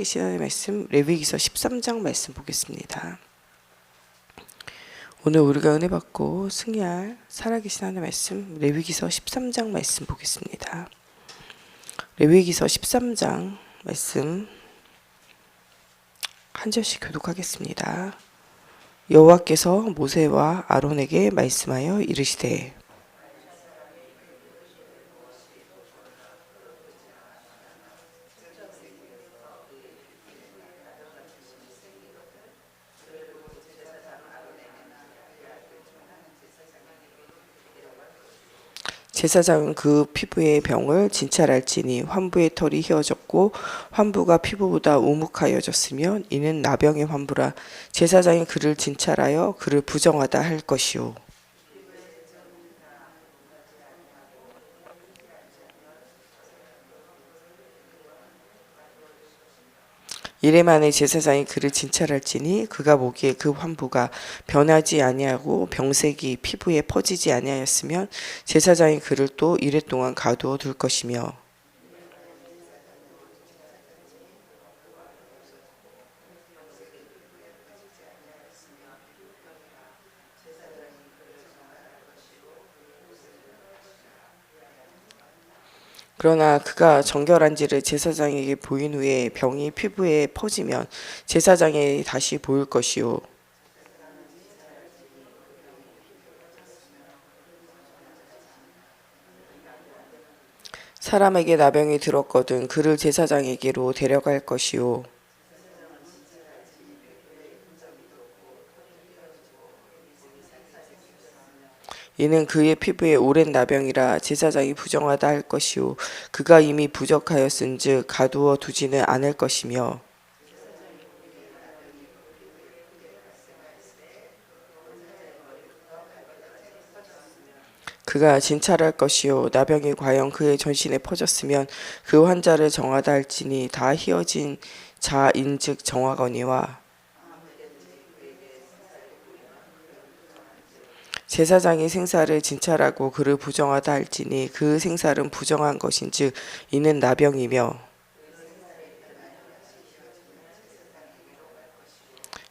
시간의 말씀 레위기서 13장 말씀 보겠습니다. 오늘 우리가 은혜 받고 승리할 살아계신 하나님의 말씀 레위기서 13장 말씀 보겠습니다. 레위기서 13장 말씀 한 절씩 교독하겠습니다. 여호와께서 모세와 아론에게 말씀하여 이르시되 제사장은 그 피부의 병을 진찰할지니 환부의 털이 휘어졌고 환부가 피부보다 우묵하여졌으면 이는 나병의 환부라. 제사장이 그를 진찰하여 그를 부정하다 할 것이요. 이래 만에 제사장이 그를 진찰할지니 그가 보기에 그 환부가 변하지 아니하고 병색이 피부에 퍼지지 아니하였으면 제사장이 그를 또 이래 동안 가두어 둘 것이며 그러나 그가 정결한지를 제사장에게 보인 후에 병이 피부에 퍼지면 제사장에 다시 보일 것이요. 사람에게 나병이 들었거든 그를 제사장에게로 데려갈 것이요. 이는 그의 피부에 오랜 나병이라 제사장이 부정하다 할 것이요. 그가 이미 부적하였은즉 가두어 두지는 않을 것이며 그가 진찰할 것이요. 나병이 과연 그의 전신에 퍼졌으면 그 환자를 정하다 할지니 다 휘어진 자인즉 정하거니와 제사장이 생사를 진찰하고 그를 부정하다 할지니 그 생사는 부정한 것인즉 이는 나병이며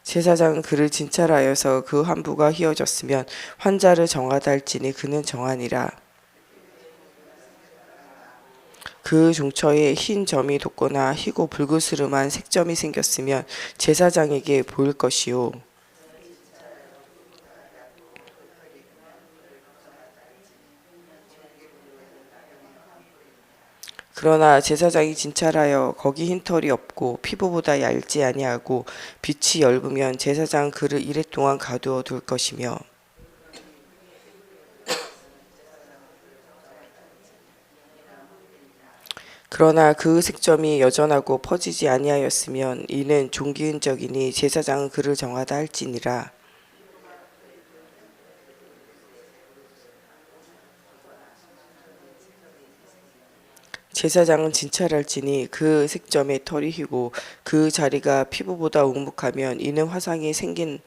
제사장은 그를 진찰하여서 그 환부가 휘어졌으면 환자를 정하다 할지니 그는 정하니라. 그 종처에 흰 점이 돋거나 희고 불그스름한 색점이 생겼으면 제사장에게 보일 것이요. 그러나 제사장이 진찰하여 거기 흰털이 없고 피부보다 얇지 아니하고 빛이 엷으면 제사장은 그를 이래 동안 가두어 둘 것이며 그러나 그 색점이 여전하고 퍼지지 아니하였으면 이는 종기 흔적이니 제사장은 그를 정하다 할지니라. 제사장은 진찰할지니 그 색점에 털이 희고 그 자리가 피부보다 우묵하면 이는 화상이 생긴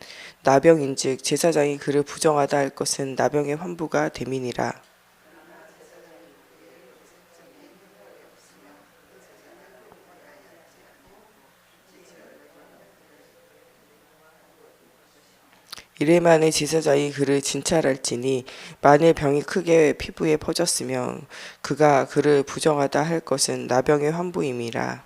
나병인즉 제사장이 그를 부정하다 할 것은 나병의 환부가 됨이니라. 이래 만에 제사장이 그를 진찰할지니 만일 병이 크게 피부에 퍼졌으면 그가 그를 부정하다 할 것은 나병의 환부임이라.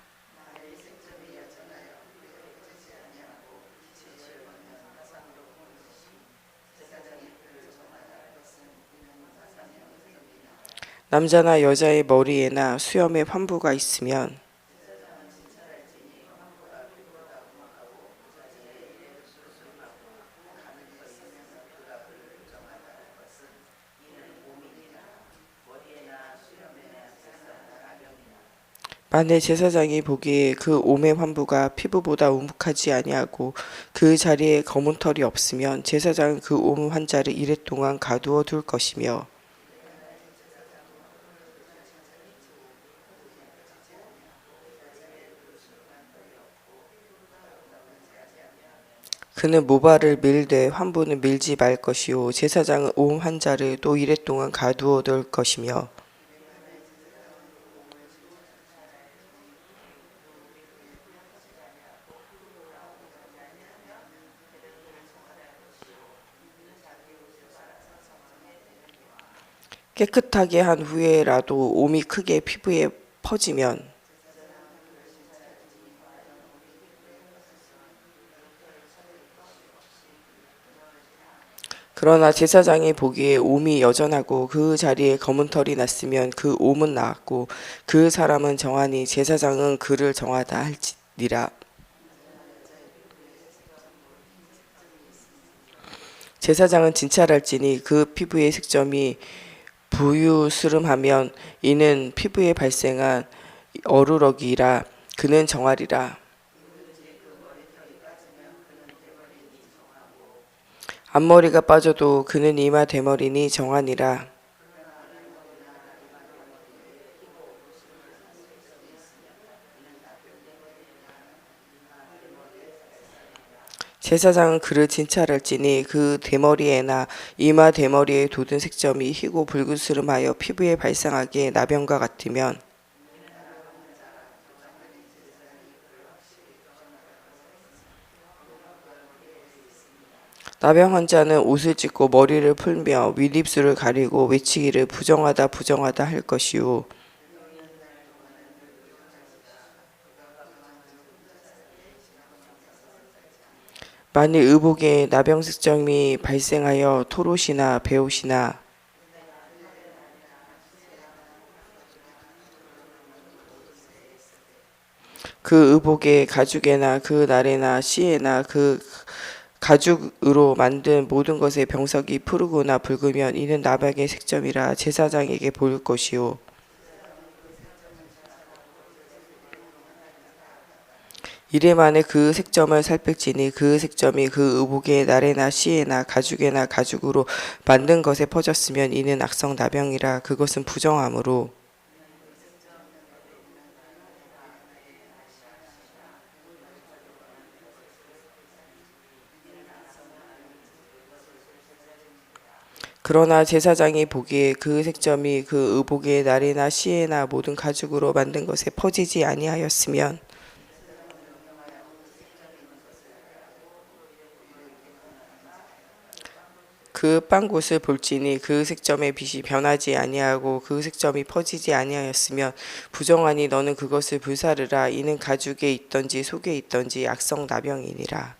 남자나 여자의 머리에나 수염에 환부가 있으면 만일 제사장이 보기에 그 몸의 환부가 피부보다 우묵하지 아니하고 그 자리에 검은 털이 없으면 제사장은 그 옴 환자를 이래 동안 가두어 둘 것이며 그는 모발을 밀되 환부는 밀지 말 것이요 제사장은 옴 환자를 또 이래 동안 가두어 둘 것이며 깨끗하게 한 후에라도 옴이 크게 피부에 퍼지면 그러나 제사장이 보기에 옴이 여전하고 그 자리에 검은 털이 났으면 그 옴은 나았고 그 사람은 정하니 제사장은 그를 정하다 할지니라. 제사장은 진찰할지니 그 피부의 색점이 부유스름하면 이는 피부에 발생한 어루러기라. 그는 정하리라. 앞머리가 빠져도 그는 이마 대머리니 정하니라. 제사장은 그를 진찰할지니 그 대머리에나 이마 대머리에 돋은 색점이 희고 붉으스름하여 피부에 발생하기에 나병과 같으면 나병 환자는 옷을 찢고 머리를 풀며 윗입술을 가리고 외치기를 부정하다 부정하다 할 것이요. 만일 의복에 나병 색점이 발생하여 토롯이나 베옷이나 그 의복에 가죽에나 그 날에나 씨에나 그 가죽으로 만든 모든 것의 병석이 푸르거나 붉으면 이는 나병의 색점이라 제사장에게 보일 것이요. 이래 만에 그 색점을 살필지니 그 색점이 그 의복의 날에나 씨에나 가죽에나 가죽으로 만든 것에 퍼졌으면 이는 악성 나병이라. 그것은 부정함으로 그러나 제사장이 보기에 그 색점이 그 의복의 날에나 씨에나 모든 가죽으로 만든 것에 퍼지지 아니하였으면 그 빵곳을 볼지니 그 색점의 빛이 변하지 아니하고 그 색점이 퍼지지 아니하였으면 부정하니 너는 그것을 불사르라. 이는 가죽에 있던지 속에 있던지 악성 나병이니라.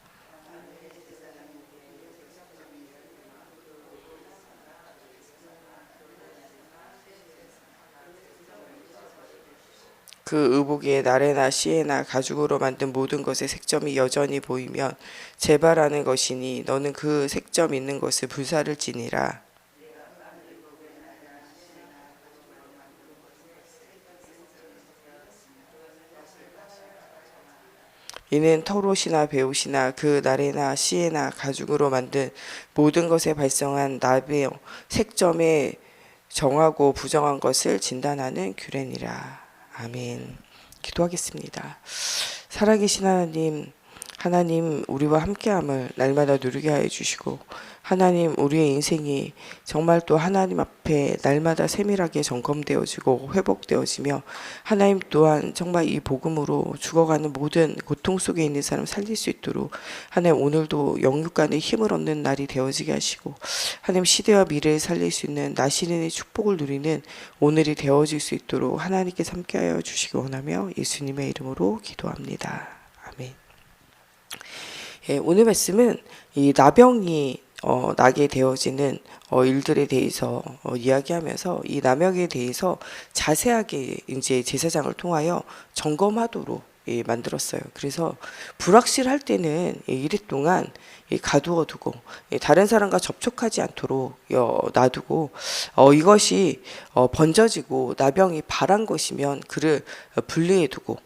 그 의복의 날에나 씨에나 가죽으로 만든 모든 것의 색점이 여전히 보이면 재발하는 것이니 너는 그 색점 있는 것을 불사를지니라. 이는 털옷이나 베옷이나 그 날에나 씨에나 가죽으로 만든 모든 것에 발생한 나병 색점에 정하고 부정한 것을 진단하는 규례니라. 아멘. 기도하겠습니다. 살아계신 하나님, 하나님 우리와 함께함을 날마다 누리게 하여 주시고 하나님 우리의 인생이 정말 또 하나님 앞에 날마다 세밀하게 점검되어지고 회복되어지며 하나님 또한 정말 이 복음으로 죽어가는 모든 고통 속에 있는 사람 살릴 수 있도록 하나님 오늘도 영육간의 힘을 얻는 날이 되어지게 하시고 하나님 시대와 미래를 살릴 수 있는 나시린의 축복을 누리는 오늘이 되어질 수 있도록 하나님께서 함께하여 주시기 원하며 예수님의 이름으로 기도합니다. 아멘. 예, 오늘 말씀은 이 나병이 나게 되어지는 일들에 대해서 이야기하면서 이 나병에 대해서 자세하게 이제 제사장을 통하여 점검하도록 만들었어요. 그래서 불확실할 때는 이래 동안 가두어 두고 다른 사람과 접촉하지 않도록 놔두고 이것이 번져지고 나병이 발한 것이면 그를 분리해 두고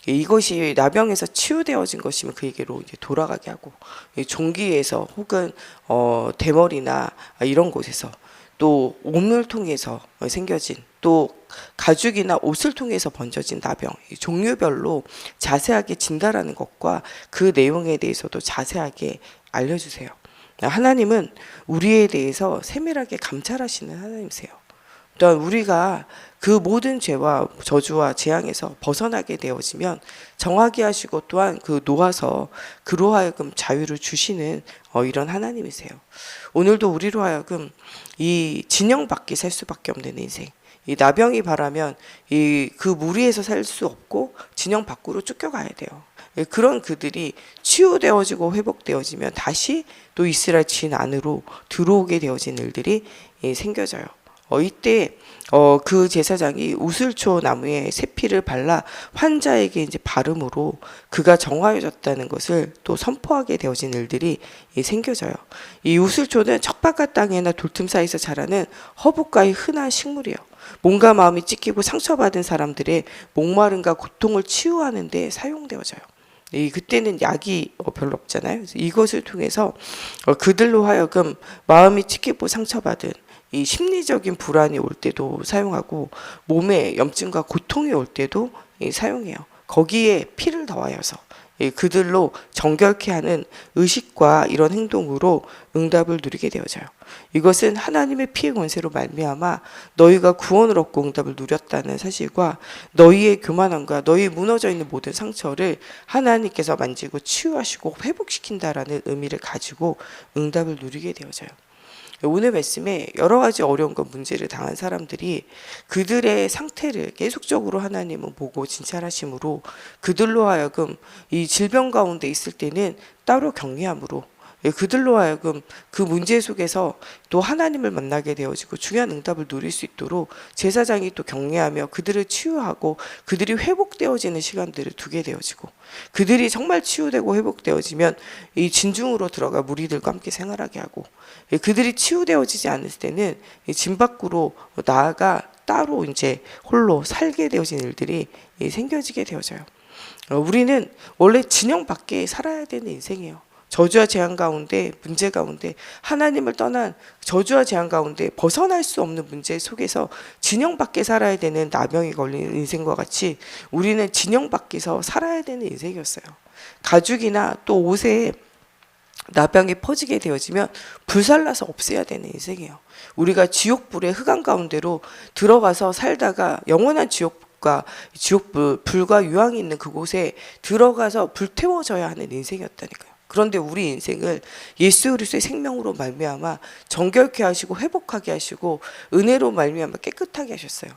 이것이 나병에서 치유되어진 것이면 그에게로 이제 돌아가게 하고 종기에서 혹은 대머리나 이런 곳에서 또 옴을 통해서 생겨진 또 가죽이나 옷을 통해서 번져진 나병 종류별로 자세하게 진단하는 것과 그 내용에 대해서도 자세하게 알려주세요. 하나님은 우리에 대해서 세밀하게 감찰하시는 하나님이세요. 또한 우리가 그 모든 죄와 저주와 재앙에서 벗어나게 되어지면 정하게 하시고 또한 그 놓아서 그로 하여금 자유를 주시는 이런 하나님이세요. 오늘도 우리로 하여금 이 진영 밖에 살 수밖에 없는 인생, 이 나병이 바라면 이 그 무리에서 살 수 없고 진영 밖으로 쫓겨가야 돼요. 그런 그들이 치유되어지고 회복되어지면 다시 또 이스라엘 진 안으로 들어오게 되어진 일들이 생겨져요. 이때 그 제사장이 우슬초 나무에 새피를 발라 환자에게 이제 바름으로 그가 정화해졌다는 것을 또 선포하게 되어진 일들이 생겨져요. 이 우슬초는 척박한 땅이나 돌틈 사이에서 자라는 허브과의 흔한 식물이에요. 몸과 마음이 찢기고 상처받은 사람들의 목마름과 고통을 치유하는 데 사용되어져요. 그때는 약이 별로 없잖아요. 그래서 이것을 통해서 그들로 하여금 마음이 찢기고 상처받은 이 심리적인 불안이 올 때도 사용하고 몸에 염증과 고통이 올 때도 사용해요. 거기에 피를 더하여서 그들로 정결케 하는 의식과 이런 행동으로 응답을 누리게 되어져요. 이것은 하나님의 피의 권세로 말미암아 너희가 구원을 얻고 응답을 누렸다는 사실과 너희의 교만함과 너희 무너져 있는 모든 상처를 하나님께서 만지고 치유하시고 회복시킨다라는 의미를 가지고 응답을 누리게 되어져요. 오늘 말씀에 여러 가지 어려움과 문제를 당한 사람들이 그들의 상태를 계속적으로 하나님은 보고 진찰하심으로 그들로 하여금 이 질병 가운데 있을 때는 따로 격리함으로 그들로 하여금 그 문제 속에서 또 하나님을 만나게 되어지고 중요한 응답을 누릴 수 있도록 제사장이 또 격려하며 그들을 치유하고 그들이 회복되어지는 시간들을 두게 되어지고 그들이 정말 치유되고 회복되어지면 이 진중으로 들어가 무리들과 함께 생활하게 하고 그들이 치유되어지지 않을 때는 진 밖으로 나아가 따로 이제 홀로 살게 되어진 일들이 생겨지게 되어져요. 우리는 원래 진영 밖에 살아야 되는 인생이에요. 저주와 재앙 가운데 문제 가운데 하나님을 떠난 저주와 재앙 가운데 벗어날 수 없는 문제 속에서 진영 밖에 살아야 되는 나병이 걸리는 인생과 같이 우리는 진영 밖에서 살아야 되는 인생이었어요. 가죽이나 또 옷에 나병이 퍼지게 되어지면 불살라서 없애야 되는 인생이에요. 우리가 지옥불의 흑암 가운데로 들어가서 살다가 영원한 불과 유황이 있는 그곳에 들어가서 불태워져야 하는 인생이었다니까요. 그런데 우리 인생을 예수 그리스도의 생명으로 말미암아 정결케 하시고 회복하게 하시고 은혜로 말미암아 깨끗하게 하셨어요.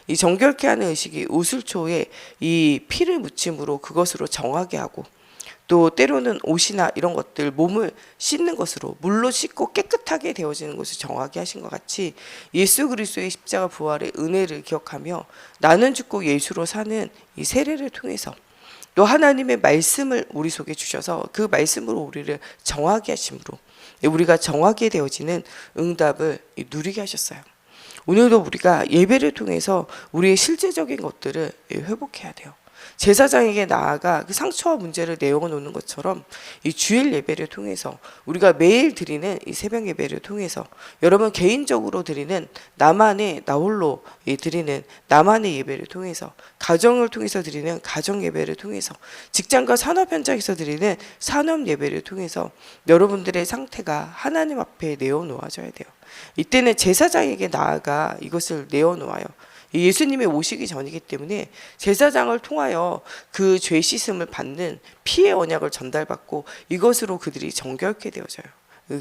이 정결케 하는 의식이 우슬초에 이 피를 묻힘으로 그것으로 정하게 하고 또 때로는 옷이나 이런 것들 몸을 씻는 것으로 물로 씻고 깨끗하게 되어지는 것을 정하게 하신 것 같이 예수 그리스도의 십자가 부활의 은혜를 기억하며 나는 죽고 예수로 사는 이 세례를 통해서 또 하나님의 말씀을 우리 속에 주셔서 그 말씀으로 우리를 정하게 하심으로 우리가 정하게 되어지는 응답을 누리게 하셨어요. 오늘도 우리가 예배를 통해서 우리의 실제적인 것들을 회복해야 돼요. 제사장에게 나아가 그 상처와 문제를 내어놓는 것처럼 이 주일 예배를 통해서 우리가 매일 드리는 이 새벽 예배를 통해서 여러분 개인적으로 드리는 나만의 나홀로 드리는 나만의 예배를 통해서 가정을 통해서 드리는 가정 예배를 통해서 직장과 산업 현장에서 드리는 산업 예배를 통해서 여러분들의 상태가 하나님 앞에 내어놓아져야 돼요. 이때는 제사장에게 나아가 이것을 내어놓아요. 예수님의 오시기 전이기 때문에 제사장을 통하여 그 죄 씻음을 받는 피의 언약을 전달받고 이것으로 그들이 정결케 되어져요.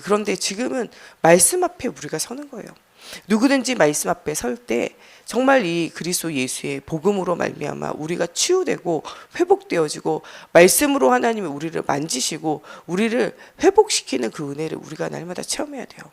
그런데 지금은 말씀 앞에 우리가 서는 거예요. 누구든지 말씀 앞에 설 때 정말 이 그리스도 예수의 복음으로 말미암아 우리가 치유되고 회복되어지고 말씀으로 하나님이 우리를 만지시고 우리를 회복시키는 그 은혜를 우리가 날마다 체험해야 돼요.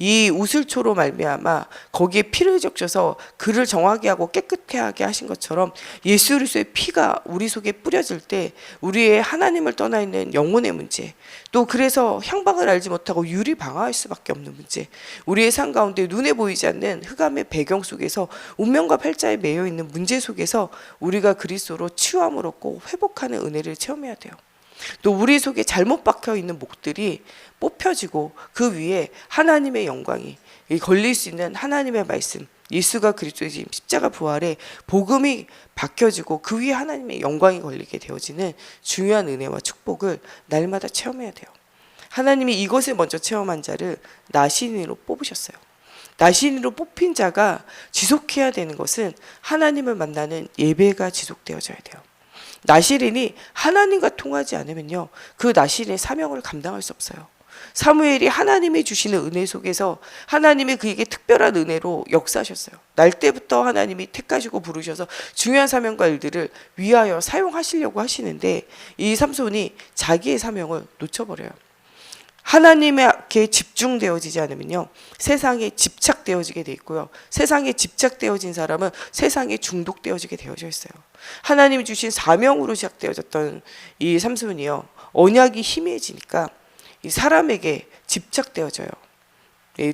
이 우슬초로 말미암아 거기에 피를 적셔서 그를 정하게 하고 깨끗게 하게 하신 것처럼 예수 그리스도의 피가 우리 속에 뿌려질 때 우리의 하나님을 떠나 있는 영혼의 문제 또 그래서 향방을 알지 못하고 유리방황할 수밖에 없는 문제 우리의 삶 가운데 눈에 보이지 않는 흑암의 배경 속에서 운명과 팔자에 매여 있는 문제 속에서 우리가 그리스도로 치유함을 얻고 회복하는 은혜를 체험해야 돼요. 또 우리 속에 잘못 박혀 있는 목들이 뽑혀지고 그 위에 하나님의 영광이 걸릴 수 있는 하나님의 말씀 예수가 그리스도의 십자가 부활에 복음이 박혀지고 그 위에 하나님의 영광이 걸리게 되어지는 중요한 은혜와 축복을 날마다 체험해야 돼요. 하나님이 이것을 먼저 체험한 자를 나신으로 뽑으셨어요. 나시린으로 뽑힌 자가 지속해야 되는 것은 하나님을 만나는 예배가 지속되어져야 돼요. 나시린이 하나님과 통하지 않으면요, 그 나시린의 사명을 감당할 수 없어요. 사무엘이 하나님이 주시는 은혜 속에서 하나님이 그에게 특별한 은혜로 역사하셨어요. 날 때부터 하나님이 택하시고 부르셔서 중요한 사명과 일들을 위하여 사용하시려고 하시는데, 이 삼손이 자기의 사명을 놓쳐버려요. 하나님에게 집중되어지지 않으면요, 세상에 집착되어지게 돼 있고요, 세상에 집착되어진 사람은 세상에 중독되어지게 되어져 있어요. 하나님이 주신 사명으로 시작되어졌던 이 삼손이요, 언약이 희미해지니까 이 사람에게 집착되어져요.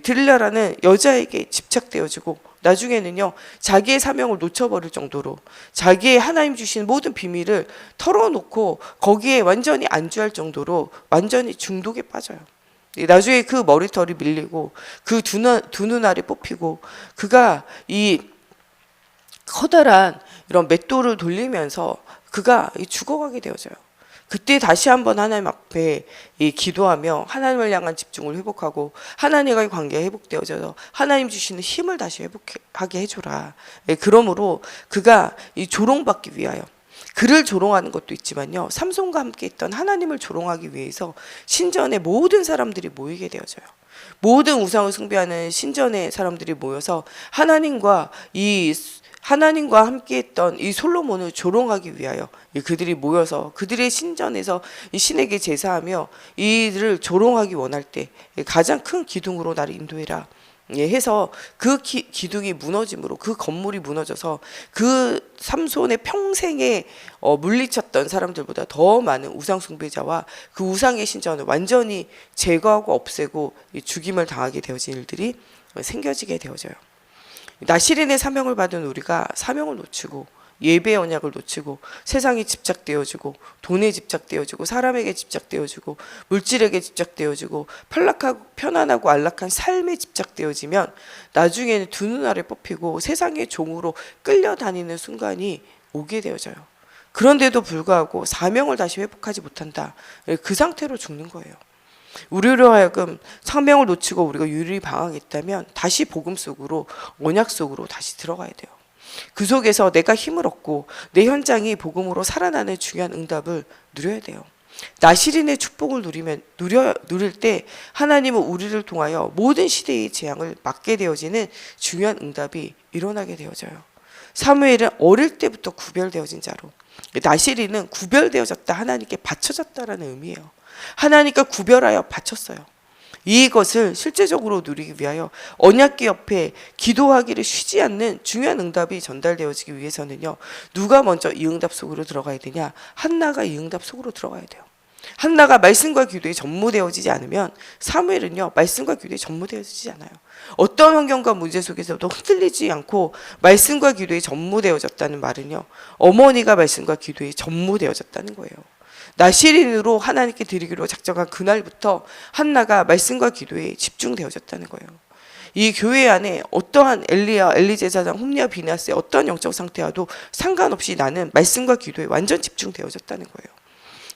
들릴라라는 여자에게 집착되어지고, 나중에는요, 자기의 사명을 놓쳐버릴 정도로 자기의 하나님 주신 모든 비밀을 털어놓고 거기에 완전히 안주할 정도로 완전히 중독에 빠져요. 나중에 그 머리털이 밀리고 그 두 눈알이 뽑히고 그가 이 커다란 이런 맷돌을 돌리면서 그가 죽어가게 되어져요. 그때 다시 한번 하나님 앞에 기도하며 하나님을 향한 집중을 회복하고 하나님과의 관계가 회복되어져서 하나님 주시는 힘을 다시 회복하게 해줘라. 그러므로 그가 이 조롱받기 위하여, 그를 조롱하는 것도 있지만요, 삼손과 함께 있던 하나님을 조롱하기 위해서 신전에 모든 사람들이 모이게 되어져요. 모든 우상을 숭배하는 신전의 사람들이 모여서 하나님과 함께했던 이 솔로몬을 조롱하기 위하여 그들이 모여서 그들의 신전에서 이 신에게 제사하며 이들을 조롱하기 원할 때 가장 큰 기둥으로 나를 인도해라 해서 그 기둥이 무너짐으로 그 건물이 무너져서 그 삼손의 평생에 물리쳤던 사람들보다 더 많은 우상 숭배자와 그 우상의 신전을 완전히 제거하고 없애고 죽임을 당하게 되어진 일들이 생겨지게 되어져요. 나시린의 사명을 받은 우리가 사명을 놓치고 예배의 언약을 놓치고 세상에 집착되어지고 돈에 집착되어지고 사람에게 집착되어지고 물질에게 집착되어지고 편안하고 안락한 삶에 집착되어지면 나중에는 두 눈알에 뽑히고 세상의 종으로 끌려다니는 순간이 오게 되어져요. 그런데도 불구하고 사명을 다시 회복하지 못한다. 그 상태로 죽는 거예요. 우리로 하여금 사명을 놓치고 우리가 유리방황했다면 다시 복음 속으로, 언약 속으로 다시 들어가야 돼요. 그 속에서 내가 힘을 얻고 내 현장이 복음으로 살아나는 중요한 응답을 누려야 돼요. 나시린의 축복을 누릴 때 하나님은 우리를 통하여 모든 시대의 재앙을 막게 되어지는 중요한 응답이 일어나게 되어져요. 사무엘은 어릴 때부터 구별되어진 자로, 나시린은 구별되어졌다, 하나님께 바쳐졌다라는 의미예요. 하나님께 구별하여 바쳤어요. 이것을 실제적으로 누리기 위하여 언약궤 옆에 기도하기를 쉬지 않는 중요한 응답이 전달되어지기 위해서는요, 누가 먼저 이 응답 속으로 들어가야 되냐? 한나가 이 응답 속으로 들어가야 돼요. 한나가 말씀과 기도에 전무되어지지 않으면 사무엘은요, 말씀과 기도에 전무되어지지 않아요. 어떤 환경과 문제 속에서도 흔들리지 않고 말씀과 기도에 전무되어졌다는 말은요, 어머니가 말씀과 기도에 전무되어졌다는 거예요. 나시린으로 하나님께 드리기로 작정한 그날부터 한나가 말씀과 기도에 집중되어졌다는 거예요. 이 교회 안에 어떠한 엘리야, 엘리 제사장, 홈리와 비나스의 어떤 영적 상태와도 상관없이 나는 말씀과 기도에 완전 집중되어졌다는 거예요.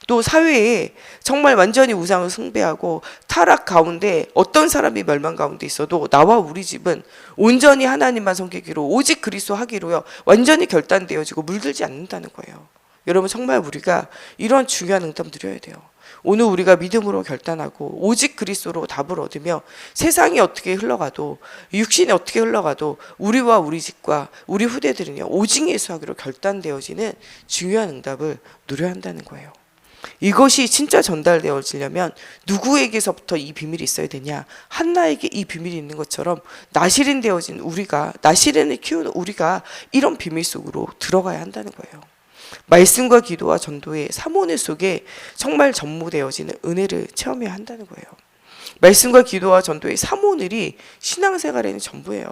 또 사회에 정말 완전히 우상을 숭배하고 타락 가운데 어떤 사람이 멸망 가운데 있어도 나와 우리 집은 온전히 하나님만 섬기기로, 오직 그리스도 하기로요, 완전히 결단되어지고 물들지 않는다는 거예요. 여러분, 정말 우리가 이런 중요한 응답 누려야 돼요. 오늘 우리가 믿음으로 결단하고 오직 그리스도로 답을 얻으며 세상이 어떻게 흘러가도, 육신이 어떻게 흘러가도 우리와 우리 집과 우리 후대들은요, 오직 예수하기로 결단되어지는 중요한 응답을 누려야 한다는 거예요. 이것이 진짜 전달되어지려면 누구에게서부터 이 비밀이 있어야 되냐? 한나에게 이 비밀이 있는 것처럼 나시린 되어진 우리가, 나시린을 키우는 우리가 이런 비밀 속으로 들어가야 한다는 거예요. 말씀과 기도와 전도의 사모늘 속에 정말 전무되어지는 은혜를 체험해야 한다는 거예요. 말씀과 기도와 전도의 사모늘이 신앙생활에는 전부예요.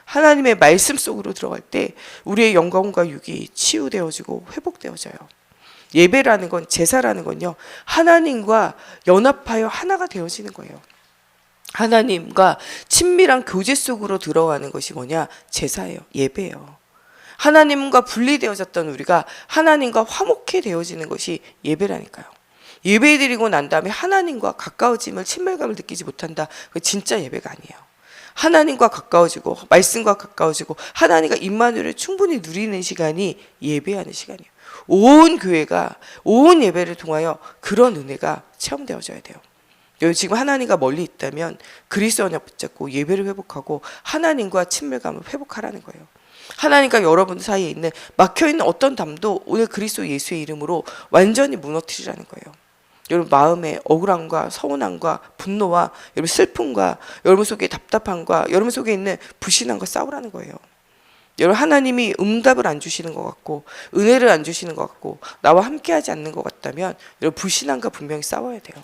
하나님의 말씀 속으로 들어갈 때 우리의 영광과 육이 치유되어지고 회복되어져요. 예배라는 건, 제사라는 건요, 하나님과 연합하여 하나가 되어지는 거예요. 하나님과 친밀한 교제 속으로 들어가는 것이 뭐냐? 제사예요. 예배예요. 하나님과 분리되어졌던 우리가 하나님과 화목해 되어지는 것이 예배라니까요. 예배드리고 난 다음에 하나님과 가까워짐을, 친밀감을 느끼지 못한다. 그건 진짜 예배가 아니에요. 하나님과 가까워지고 말씀과 가까워지고 하나님과 임마누엘을 충분히 누리는 시간이 예배하는 시간이에요. 온 교회가 온 예배를 통하여 그런 은혜가 체험되어져야 돼요. 여기 지금 하나님과 멀리 있다면 그리스도 언약 붙잡고 예배를 회복하고 하나님과 친밀감을 회복하라는 거예요. 하나님과 여러분 사이에 있는 막혀있는 어떤 담도 오늘 그리스도 예수의 이름으로 완전히 무너뜨리라는 거예요. 여러분 마음의 억울함과 서운함과 분노와 여러분 슬픔과 여러분 속에 답답함과 여러분 속에 있는 불신함과 싸우라는 거예요. 여러분 하나님이 응답을 안 주시는 것 같고 은혜를 안 주시는 것 같고 나와 함께하지 않는 것 같다면 여러분 불신함과 분명히 싸워야 돼요.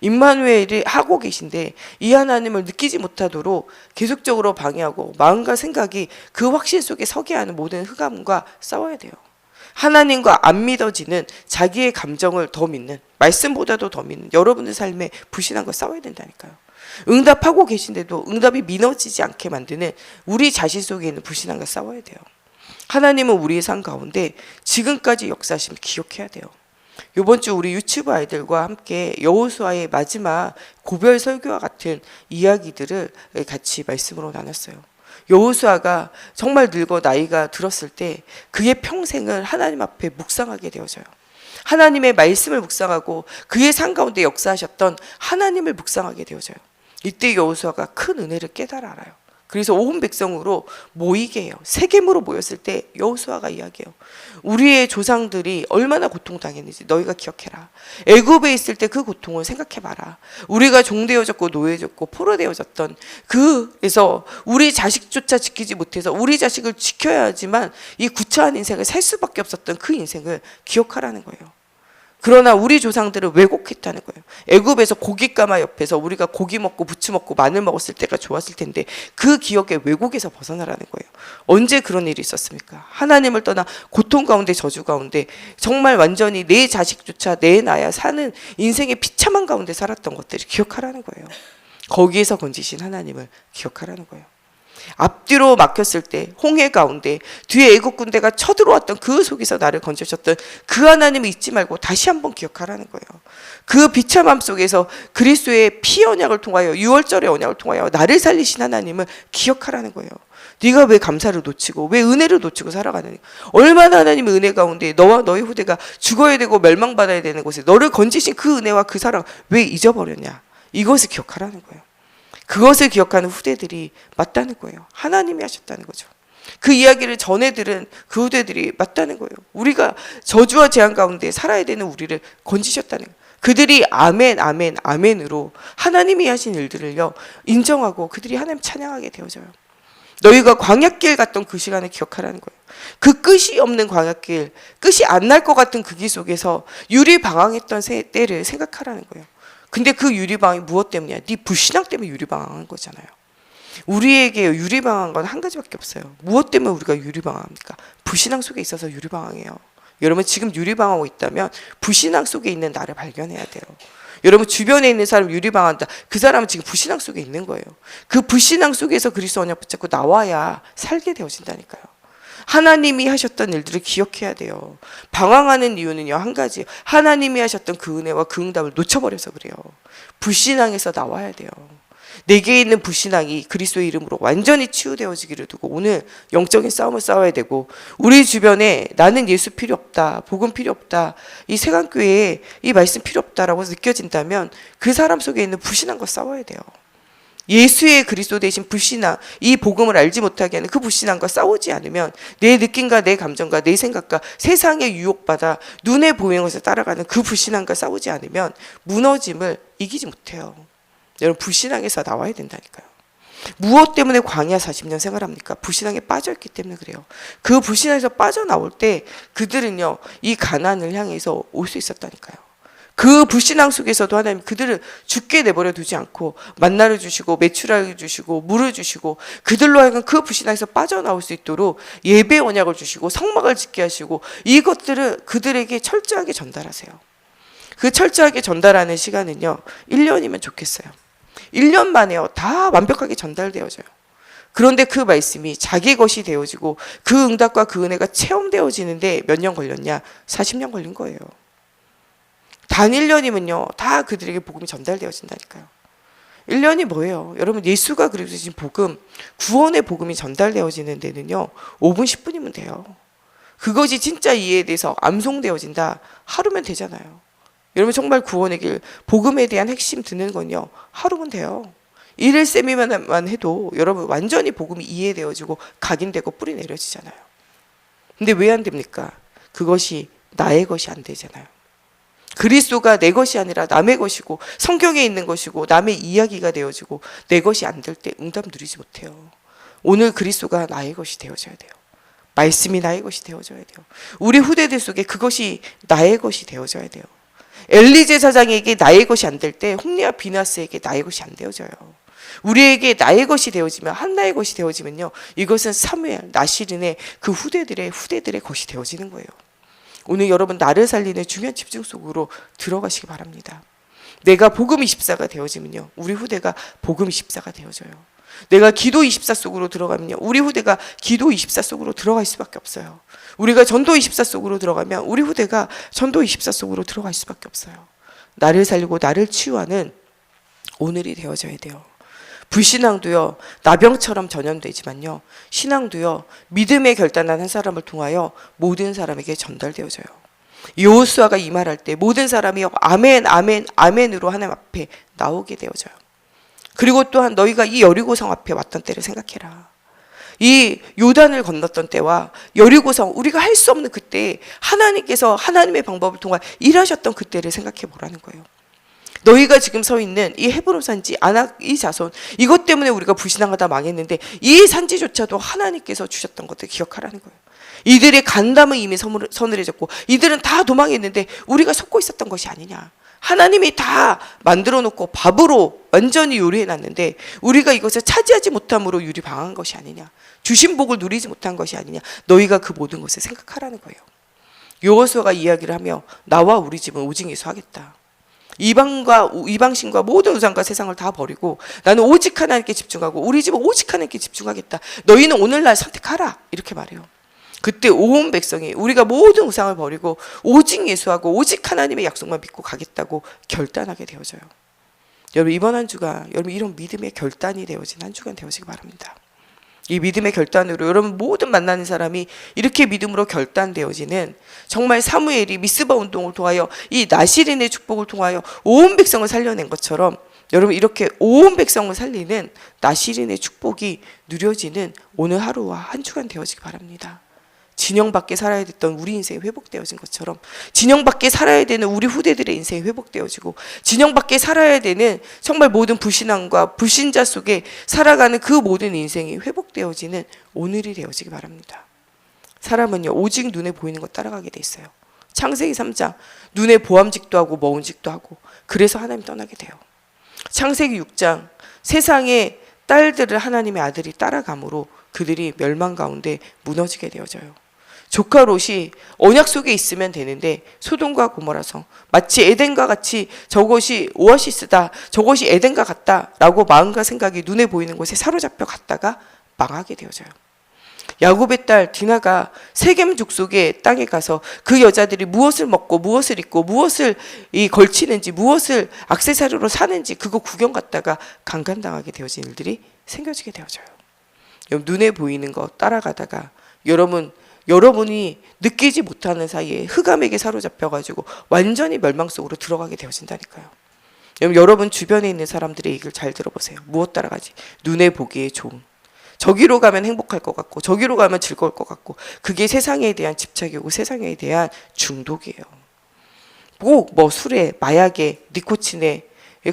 임마누엘이 하고 계신데 이 하나님을 느끼지 못하도록 계속적으로 방해하고 마음과 생각이 그 확신 속에 서게 하는 모든 흑암과 싸워야 돼요. 하나님과 안 믿어지는 자기의 감정을 더 믿는 말씀보다도 더 믿는 여러분의 삶에 불신한 거 싸워야 된다니까요. 응답하고 계신데도 응답이 믿어지지 않게 만드는 우리 자신 속에 있는 불신한 거 싸워야 돼요. 하나님은 우리의 삶 가운데 지금까지 역사하심을 기억해야 돼요. 이번 주 우리 유치부 아이들과 함께 여호수아의 마지막 고별 설교와 같은 이야기들을 같이 말씀으로 나눴어요. 여호수아가 정말 늙어 나이가 들었을 때 그의 평생을 하나님 앞에 묵상하게 되어져요. 하나님의 말씀을 묵상하고 그의 삶 가운데 역사하셨던 하나님을 묵상하게 되어져요. 이때 여호수아가 큰 은혜를 깨달아 알아요. 그래서 온 백성으로 모이게 해요. 세겜으로 모였을 때 여호수아가 이야기해요. 우리의 조상들이 얼마나 고통당했는지 너희가 기억해라. 애굽에 있을 때 그 고통을 생각해봐라. 우리가 종되어졌고 노예졌고 포로되어졌던 그래서 우리 자식조차 지키지 못해서 우리 자식을 지켜야 하지만 이 구차한 인생을 살 수밖에 없었던 그 인생을 기억하라는 거예요. 그러나 우리 조상들은 왜곡했다는 거예요. 애굽에서 고깃가마 옆에서 우리가 고기 먹고 부추 먹고 마늘 먹었을 때가 좋았을 텐데 그 기억의 왜곡에서 벗어나라는 거예요. 언제 그런 일이 있었습니까? 하나님을 떠나 고통 가운데 저주 가운데 정말 완전히 내 자식조차 내 나야 사는 인생의 비참한 가운데 살았던 것들을 기억하라는 거예요. 거기에서 건지신 하나님을 기억하라는 거예요. 앞뒤로 막혔을 때 홍해 가운데 뒤에 애국 군대가 쳐들어왔던 그 속에서 나를 건져주셨던 그 하나님을 잊지 말고 다시 한번 기억하라는 거예요. 그 비참함 속에서 그리스도의 피 언약을 통하여 유월절의 언약을 통하여 나를 살리신 하나님을 기억하라는 거예요. 네가 왜 감사를 놓치고 왜 은혜를 놓치고 살아가느냐. 얼마나 하나님의 은혜 가운데 너와 너의 후대가 죽어야 되고 멸망받아야 되는 곳에 너를 건지신 그 은혜와 그 사랑 왜 잊어버렸냐. 이것을 기억하라는 거예요. 그것을 기억하는 후대들이 맞다는 거예요. 하나님이 하셨다는 거죠. 그 이야기를 전해 들은 그 후대들이 맞다는 거예요. 우리가 저주와 재앙 가운데 살아야 되는 우리를 건지셨다는 거예요. 그들이 아멘 아멘 아멘으로 하나님이 하신 일들을요 인정하고 그들이 하나님 찬양하게 되어져요. 너희가 광야길 갔던 그 시간을 기억하라는 거예요. 그 끝이 없는 광야길, 끝이 안 날 것 같은 그 길 속에서 유리방황했던 때를 생각하라는 거예요. 근데 그 유리방황이 무엇 때문이야? 네 불신앙 때문에 유리방황한 거잖아요. 우리에게 유리방황한 건 한 가지밖에 없어요. 무엇 때문에 우리가 유리방황합니까? 불신앙 속에 있어서 유리방황해요. 여러분 지금 유리방황하고 있다면 불신앙 속에 있는 나를 발견해야 돼요. 여러분 주변에 있는 사람 유리방황한다. 그 사람은 지금 불신앙 속에 있는 거예요. 그 불신앙 속에서 그리스도 언약 붙잡고 나와야 살게 되어진다니까요. 하나님이 하셨던 일들을 기억해야 돼요. 방황하는 이유는요 한 가지, 하나님이 하셨던 그 은혜와 그 응답을 놓쳐버려서 그래요. 불신앙에서 나와야 돼요. 내게 있는 불신앙이 그리스도의 이름으로 완전히 치유되어지기를 두고 오늘 영적인 싸움을 싸워야 되고, 우리 주변에 나는 예수 필요 없다, 복음 필요 없다, 이 세강교회에 이 말씀 필요 없다라고 느껴진다면 그 사람 속에 있는 불신앙과 싸워야 돼요. 예수의 그리스도 대신 불신앙, 이 복음을 알지 못하게 하는 그 불신앙과 싸우지 않으면 내 느낌과 내 감정과 내 생각과 세상의 유혹받아 눈에 보이는 것을 따라가는 그 불신앙과 싸우지 않으면 무너짐을 이기지 못해요. 여러분 불신앙에서 나와야 된다니까요. 무엇 때문에 광야 40년 생활합니까? 불신앙에 빠져있기 때문에 그래요. 그 불신앙에서 빠져나올 때 그들은요 이 가나안을 향해서 올 수 있었다니까요. 그 불신앙 속에서도 하나님 그들을 죽게 내버려 두지 않고 만나를 주시고 메추라를 주시고 물을 주시고 그들로 하여금 그 불신앙에서 빠져나올 수 있도록 예배 언약을 주시고 성막을 짓게 하시고 이것들을 그들에게 철저하게 전달하세요. 그 철저하게 전달하는 시간은요 1년이면 좋겠어요. 1년 만에요 다 완벽하게 전달되어져요. 그런데 그 말씀이 자기 것이 되어지고 그 응답과 그 은혜가 체험되어지는데 몇 년 걸렸냐? 40년 걸린 거예요. 단 1년이면요 다 그들에게 복음이 전달되어진다니까요. 1년이 뭐예요? 여러분 예수가 그리고 주신 복음, 구원의 복음이 전달되어지는 데는요 5분 10분이면 돼요. 그것이 진짜 이해에 대해서 암송되어진다 하루면 되잖아요. 여러분 정말 구원의 길, 복음에 대한 핵심 듣는 건요 하루면 돼요. 일일 세미나만 해도 여러분 완전히 복음이 이해되어지고 각인되고 뿌리 내려지잖아요. 근데 왜 안 됩니까? 그것이 나의 것이 안 되잖아요. 그리스도가 내 것이 아니라 남의 것이고 성경에 있는 것이고 남의 이야기가 되어지고 내 것이 안 될 때 응답 누리지 못해요. 오늘 그리스도가 나의 것이 되어져야 돼요. 말씀이 나의 것이 되어져야 돼요. 우리 후대들 속에 그것이 나의 것이 되어져야 돼요. 엘리 제사장에게 나의 것이 안 될 때 홍리와 비나스에게 나의 것이 안 되어져요. 우리에게 나의 것이 되어지면 한나의 것이 되어지면요 이것은 사무엘, 나시린의 그 후대들의 것이 되어지는 거예요. 오늘 여러분 나를 살리는 중요한 집중 속으로 들어가시기 바랍니다. 내가 복음 24가 되어지면요 우리 후대가 복음 24가 되어져요. 내가 기도 24 속으로 들어가면요 우리 후대가 기도 24 속으로 들어갈 수밖에 없어요. 우리가 전도 24 속으로 들어가면 우리 후대가 전도 24 속으로 들어갈 수밖에 없어요. 나를 살리고 나를 치유하는 오늘이 되어져야 돼요. 불신앙도요 나병처럼 전염되지만요 신앙도요 믿음의 결단한 한 사람을 통하여 모든 사람에게 전달되어져요. 여호수아가 이 말할 때 모든 사람이 아멘 아멘 아멘으로 하나님 앞에 나오게 되어져요. 그리고 또한 너희가 이 여리고성 앞에 왔던 때를 생각해라. 이 요단을 건넜던 때와 여리고성 우리가 할 수 없는 그때 하나님께서 하나님의 방법을 통해 일하셨던 그때를 생각해 보라는 거예요. 너희가 지금 서 있는 이 헤브론 산지 아낙 이 자손 이것 때문에 우리가 불신앙하다 망했는데 이 산지조차도 하나님께서 주셨던 것들 기억하라는 거예요. 이들의 간담은 이미 서늘해졌고 이들은 다 도망했는데 우리가 속고 있었던 것이 아니냐. 하나님이 다 만들어 놓고 밥으로 완전히 요리해 놨는데 우리가 이것을 차지하지 못함으로 유리방한 것이 아니냐. 주신 복을 누리지 못한 것이 아니냐. 너희가 그 모든 것을 생각하라는 거예요. 여호수아가 이야기를 하며 나와 우리 집은 오직 예수 하겠다. 이방신과 모든 우상과 세상을 다 버리고 나는 오직 하나님께 집중하고 우리 집은 오직 하나님께 집중하겠다. 너희는 오늘날 선택하라. 이렇게 말해요. 그때 온 백성이 우리가 모든 우상을 버리고 오직 예수하고 오직 하나님의 약속만 믿고 가겠다고 결단하게 되어져요. 여러분 이번 한 주가 여러분 이런 믿음의 결단이 되어진 한 주간 되어지기 바랍니다. 이 믿음의 결단으로 여러분 모든 만나는 사람이 이렇게 믿음으로 결단되어지는 정말 사무엘이 미스바 운동을 통하여 이 나시린의 축복을 통하여 온 백성을 살려낸 것처럼 여러분 이렇게 온 백성을 살리는 나시린의 축복이 누려지는 오늘 하루와 한 주간 되어지기 바랍니다. 진영 밖에 살아야 됐던 우리 인생이 회복되어진 것처럼 진영 밖에 살아야 되는 우리 후대들의 인생이 회복되어지고 진영 밖에 살아야 되는 정말 모든 불신앙과 불신자 속에 살아가는 그 모든 인생이 회복되어지는 오늘이 되어지기 바랍니다. 사람은요 오직 눈에 보이는 것 따라가게 돼 있어요. 창세기 3장 눈에 보암직도 하고 먹은직도 하고 그래서 하나님 떠나게 돼요. 창세기 6장 세상의 딸들을 하나님의 아들이 따라감으로 그들이 멸망 가운데 무너지게 되어져요. 조카 롯이 언약 속에 있으면 되는데 소돔과 고모라성 마치 에덴과 같이 저것이 오아시스다 저것이 에덴과 같다라고 마음과 생각이 눈에 보이는 곳에 사로잡혀 갔다가 망하게 되어져요. 야곱의 딸 디나가 세겜 족속의 땅에 가서 그 여자들이 무엇을 먹고 무엇을 입고 무엇을 걸치는지 무엇을 액세서리로 사는지 그거 구경 갔다가 강간당하게 되어진 일들이 생겨지게 되어져요. 눈에 보이는 거 따라가다가 여러분이 느끼지 못하는 사이에 흑암에게 사로잡혀가지고 완전히 멸망 속으로 들어가게 되어진다니까요. 여러분 주변에 있는 사람들의 얘기를 잘 들어보세요. 무엇 따라가지? 눈에 보기에 좋은. 저기로 가면 행복할 것 같고 저기로 가면 즐거울 것 같고 그게 세상에 대한 집착이고 세상에 대한 중독이에요. 꼭 술에, 마약에, 니코틴에,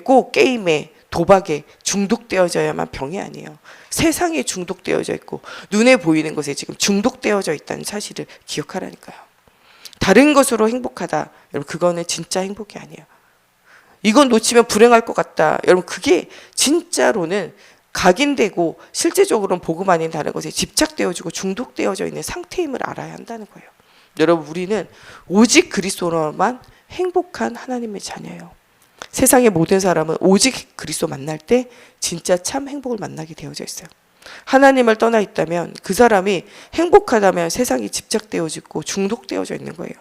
꼭 게임에, 도박에 중독되어져야만 병이 아니에요. 세상에 중독되어져 있고 눈에 보이는 것에 지금 중독되어져 있다는 사실을 기억하라니까요. 다른 것으로 행복하다. 여러분 그거는 진짜 행복이 아니에요. 이건 놓치면 불행할 것 같다. 여러분 그게 진짜로는 각인되고 실제적으로는 복음 아닌 다른 것에 집착되어지고 중독되어져 있는 상태임을 알아야 한다는 거예요. 여러분 우리는 오직 그리스도로만 행복한 하나님의 자녀예요. 세상의 모든 사람은 오직 그리스도 만날 때 진짜 참 행복을 만나게 되어져 있어요. 하나님을 떠나 있다면 그 사람이 행복하다면 세상이 집착되어지고 중독되어져 있는 거예요.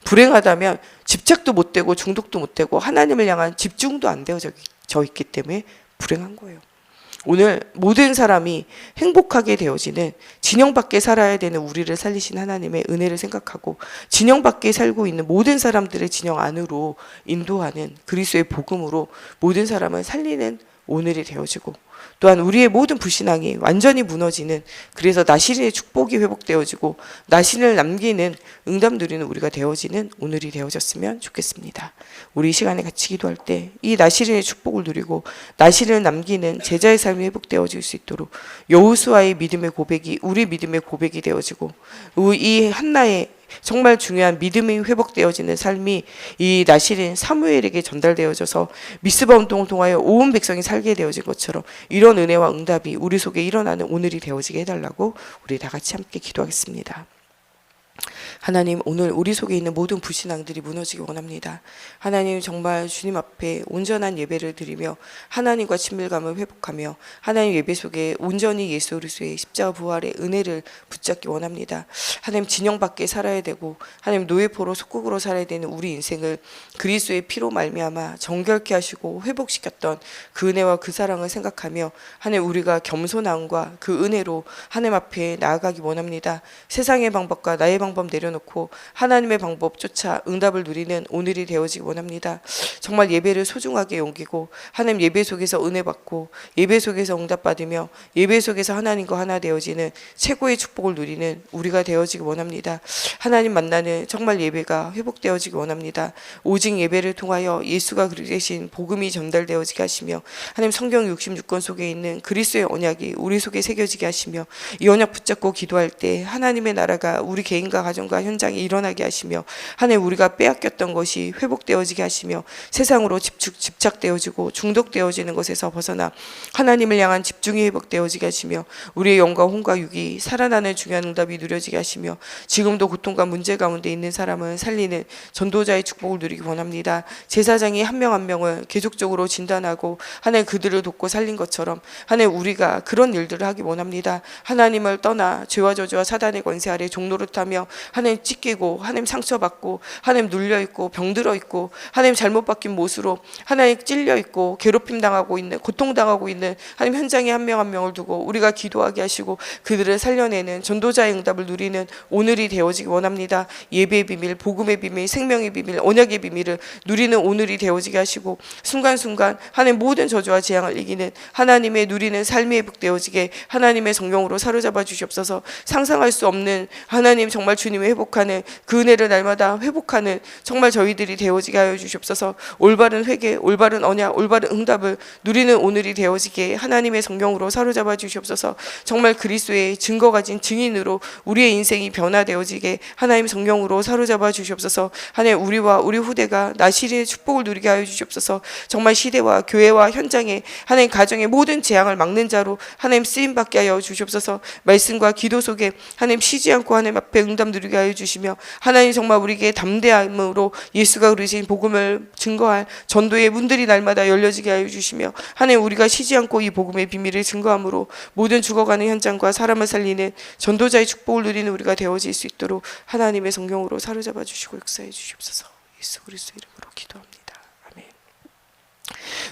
불행하다면 집착도 못 되고 중독도 못 되고 하나님을 향한 집중도 안 되어져 있기 때문에 불행한 거예요. 오늘 모든 사람이 행복하게 되어지는 진영 밖에 살아야 되는 우리를 살리신 하나님의 은혜를 생각하고 진영 밖에 살고 있는 모든 사람들의 진영 안으로 인도하는 그리스도의 복음으로 모든 사람을 살리는 오늘이 되어지고 또한 우리의 모든 불신앙이 완전히 무너지는 그래서 나시린의 축복이 회복되어지고 나신을 남기는 응답 누리는 우리가 되어지는 오늘이 되어졌으면 좋겠습니다. 우리 이 시간에 같이 기도할 때 이 나시린의 축복을 누리고 나신을 남기는 제자의 삶이 회복되어질 수 있도록 여호수아의 믿음의 고백이 우리 믿음의 고백이 되어지고 이 한나의 정말 중요한 믿음이 회복되어지는 삶이 이 나실인 사무엘에게 전달되어져서 미스바 운동을 통하여 온 백성이 살게 되어진 것처럼 이런 은혜와 응답이 우리 속에 일어나는 오늘이 되어지게 해달라고 우리 다 같이 함께 기도하겠습니다. 하나님, 오늘 우리 속에 있는 모든 불신앙들이 무너지기 원합니다. 하나님, 정말 주님 앞에 온전한 예배를 드리며 하나님과 친밀감을 회복하며 하나님 예배 속에 온전히 예수 그리스도의 십자가 부활의 은혜를 붙잡기 원합니다. 하나님, 진영 밖에 살아야 되고 하나님 노예포로 속국으로 살아야 되는 우리 인생을 그리스도의 피로 말미암아 정결케 하시고 회복시켰던 그 은혜와 그 사랑을 생각하며 하나님 우리가 겸손함과 그 은혜로 하나님 앞에 나아가기 원합니다. 세상의 방법과 나의 방법 내려놓고 하나님의 방법 쫓아 응답을 누리는 오늘이 되어지기 원합니다. 정말 예배를 소중하게 여기고 하나님 예배 속에서 은혜 받고 예배 속에서 응답 받으며 예배 속에서 하나님과 하나 되어지는 최고의 축복을 누리는 우리가 되어지기 원합니다. 하나님 만나는 정말 예배가 회복되어지기 원합니다. 오직 예배를 통하여 예수가 되신 복음이 전달되어지게 하시며 하나님 성경 66권 속에 있는 그리스도의 언약이 우리 속에 새겨지게 하시며 이 언약 붙잡고 기도할 때 하나님의 나라가 우리 개인과 가정과 현장에 일어나게 하시며 하나님 우리가 빼앗겼던 것이 회복되어지게 하시며 세상으로 집착되어지고 중독되어지는 것에서 벗어나 하나님을 향한 집중이 회복되어지게 하시며 우리의 영과 혼과 육이 살아나는 중요한 응답이 누려지게 하시며 지금도 고통과 문제 가운데 있는 사람을 살리는 전도자의 축복을 누리기 원합니다. 제사장이 한 명 한 명을 계속적으로 진단하고 하나님 그들을 돕고 살린 것처럼 하나님 우리가 그런 일들을 하기 원합니다. 하나님을 떠나 죄와 저주와 사단의 권세 아래 종노릇하며 하나님 찢기고 하나님 상처받고 하나님 눌려있고 병들어있고 하나님 잘못 바뀐 못으로 하나님 찔려있고 괴롭힘 당하고 있는 고통당하고 있는 하나님 현장에 한 명 한 명을 두고 우리가 기도하게 하시고 그들을 살려내는 전도자의 응답을 누리는 오늘이 되어지기 원합니다. 예배의 비밀, 복음의 비밀, 생명의 비밀, 언약의 비밀을 누리는 오늘이 되어지게 하시고 순간순간 하나님 모든 저주와 재앙을 이기는 하나님의 누리는 삶이 회복되어지게 하나님의 성령으로 사로잡아 주시옵소서. 상상할 수 없는 하나님 정말 주님의 회복하는 그 은혜를 날마다 회복하는 정말 저희들이 되어지게 하여 주시옵소서. 올바른 회개, 올바른 언약, 올바른 응답을 누리는 오늘이 되어지게 하나님의 성령으로 사로잡아 주시옵소서. 정말 그리스도의 증거 가진 증인으로 우리의 인생이 변화되어지게 하나님 성령으로 사로잡아 주시옵소서. 하나님 우리와 우리 후대가 나시린의 축복을 누리게 하여 주시옵소서. 정말 시대와 교회와 현장에 하나님 가정의 모든 재앙을 막는 자로 하나님 쓰임받게 하여 주시옵소서. 말씀과 기도 속에 하나님 쉬지 않고 하나님 앞에 응답 누리게 하여 주시며 하나님 정말 우리에게 담대함으로 예수가 그러신 복음을 증거할 전도의 문들이 날마다 열려지게 하여 주시며 하나님 우리가 쉬지 않고 이 복음의 비밀을 증거함으로 모든 죽어가는 현장과 사람을 살리는 전도자의 축복을 누리는 우리가 되어질 수 있도록 하나님의 성령으로 사로잡아 주시고 역사해 주시옵소서. 예수 그리스도 이름으로 기도합니다. 아멘.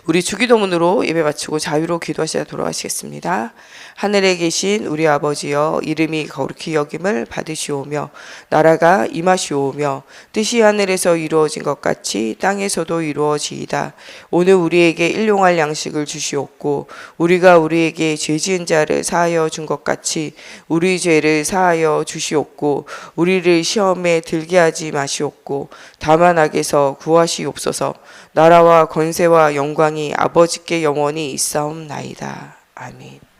우리 주기도문으로 예배 마치고 자유로 기도하시다 돌아가시겠습니다. 하늘에 계신 우리 아버지여, 이름이 거룩히 여김을 받으시오며 나라가 임하시오며 뜻이 하늘에서 이루어진 것 같이 땅에서도 이루어지이다. 오늘 우리에게 일용할 양식을 주시옵고 우리가 우리에게 죄 지은 자를 사하여 준 것 같이 우리 죄를 사하여 주시옵고 우리를 시험에 들게 하지 마시옵고 다만 악에서 구하시옵소서. 나라와 권세와 영광이 아버지께 영원히 있사옵나이다. 아멘.